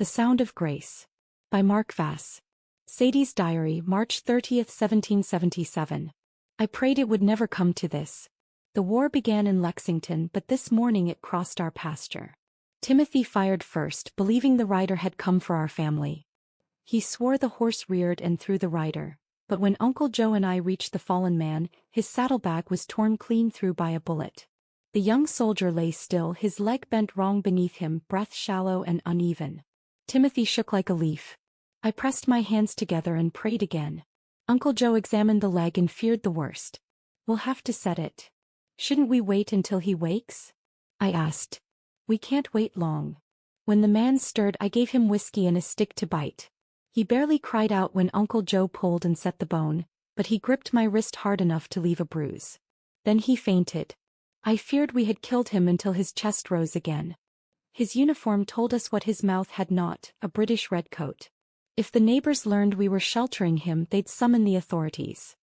The Sound of Grace. By Mark Vass. Sadie's Diary, March 30, 1777. I prayed it would never come to this. The war began in Lexington, but this morning it crossed our pasture. Timothy fired first, believing the rider had come for our family. He swore the horse reared and threw the rider, but when Uncle Joe and I reached the fallen man, his saddlebag was torn clean through by a bullet. The young soldier lay still, his leg bent wrong beneath him, breath shallow and uneven. Timothy shook like a leaf. I pressed my hands together and prayed again. Uncle Joe examined the leg and feared the worst. "We'll have to set it. Shouldn't we wait until he wakes?" I asked. "We can't wait long." When the man stirred, I gave him whiskey and a stick to bite. He barely cried out when Uncle Joe pulled and set the bone, but he gripped my wrist hard enough to leave a bruise. Then he fainted. I feared we had killed him until his chest rose again. His uniform told us what his mouth had not, a British redcoat. If the neighbors learned we were sheltering him, they'd summon the authorities.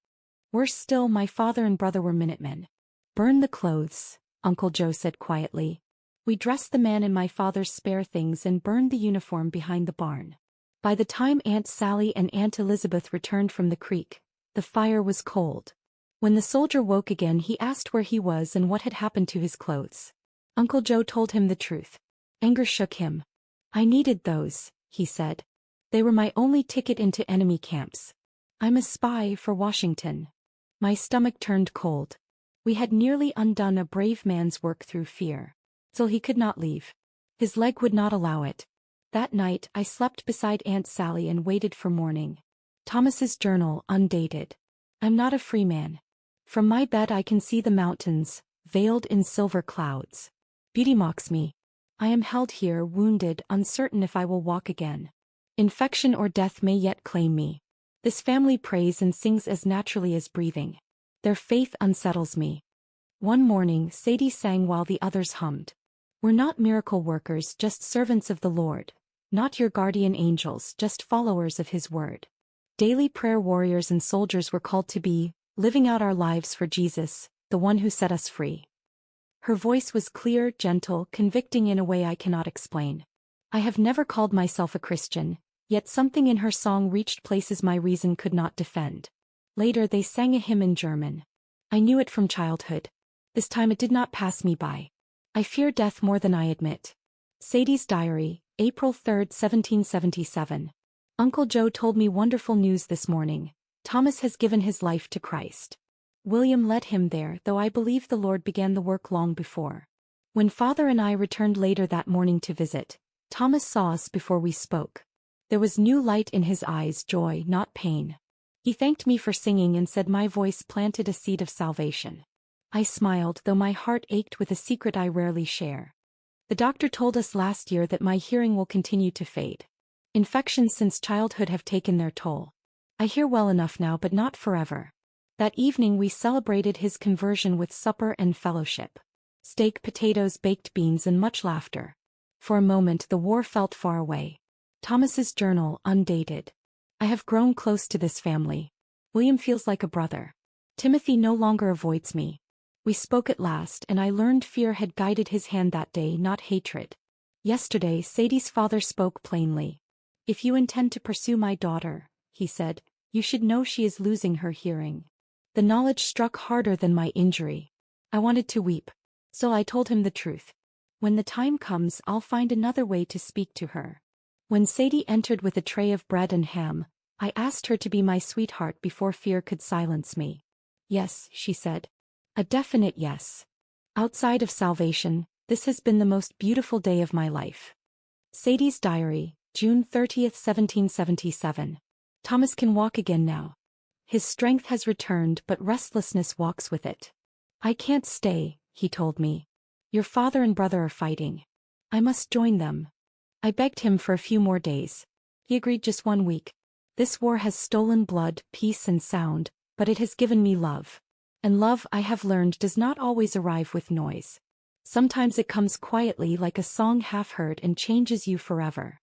Worse still, my father and brother were Minutemen. "Burn the clothes," Uncle Joe said quietly. We dressed the man in my father's spare things and burned the uniform behind the barn. By the time Aunt Sally and Aunt Elizabeth returned from the creek, the fire was cold. When the soldier woke again, he asked where he was and what had happened to his clothes. Uncle Joe told him the truth. Anger shook him. "I needed those," he said. "They were my only ticket into enemy camps. I'm a spy for Washington." My stomach turned cold. We had nearly undone a brave man's work through fear. Still he could not leave. His leg would not allow it. That night I slept beside Aunt Sally and waited for morning. Thomas's journal, undated. I'm not a free man. From my bed I can see the mountains, veiled in silver clouds. Beauty mocks me. I am held here, wounded, uncertain if I will walk again. Infection or death may yet claim me. This family prays and sings as naturally as breathing. Their faith unsettles me. One morning Sadie sang while the others hummed. "We're not miracle workers, just servants of the Lord. Not your guardian angels, just followers of His word. Daily prayer warriors and soldiers we're called to be, living out our lives for Jesus, the one who set us free." Her voice was clear, gentle, convicting in a way I cannot explain. I have never called myself a Christian, yet something in her song reached places my reason could not defend. Later they sang a hymn in German. I knew it from childhood. This time it did not pass me by. I fear death more than I admit. Sadie's Diary, April 3, 1777. Uncle Joe told me wonderful news this morning. Thomas has given his life to Christ. William led him there, though I believe the Lord began the work long before. When Father and I returned later that morning to visit, Thomas saw us before we spoke. There was new light in his eyes, joy, not pain. He thanked me for singing and said my voice planted a seed of salvation. I smiled, though my heart ached with a secret I rarely share. The doctor told us last year that my hearing will continue to fade. Infections since childhood have taken their toll. I hear well enough now, but not forever. That evening we celebrated his conversion with supper and fellowship. Steak, potatoes, baked beans, and much laughter. For a moment the war felt far away. Thomas's journal, undated. I have grown close to this family. William feels like a brother. Timothy no longer avoids me. We spoke at last, and I learned fear had guided his hand that day, not hatred. Yesterday Sadie's father spoke plainly. "If you intend to pursue my daughter," he said, "you should know she is losing her hearing." The knowledge struck harder than my injury. I wanted to weep. So I told him the truth. When the time comes, I'll find another way to speak to her. When Sadie entered with a tray of bread and ham, I asked her to be my sweetheart before fear could silence me. "Yes," she said. A definite yes. Outside of salvation, this has been the most beautiful day of my life. Sadie's Diary, June 30, 1777. Thomas can walk again now. His strength has returned, but restlessness walks with it. "I can't stay," he told me. "Your father and brother are fighting. I must join them." I begged him for a few more days. He agreed just 1 week. This war has stolen blood, peace and sound, but it has given me love. And love, I have learned, does not always arrive with noise. Sometimes it comes quietly like a song half heard and changes you forever.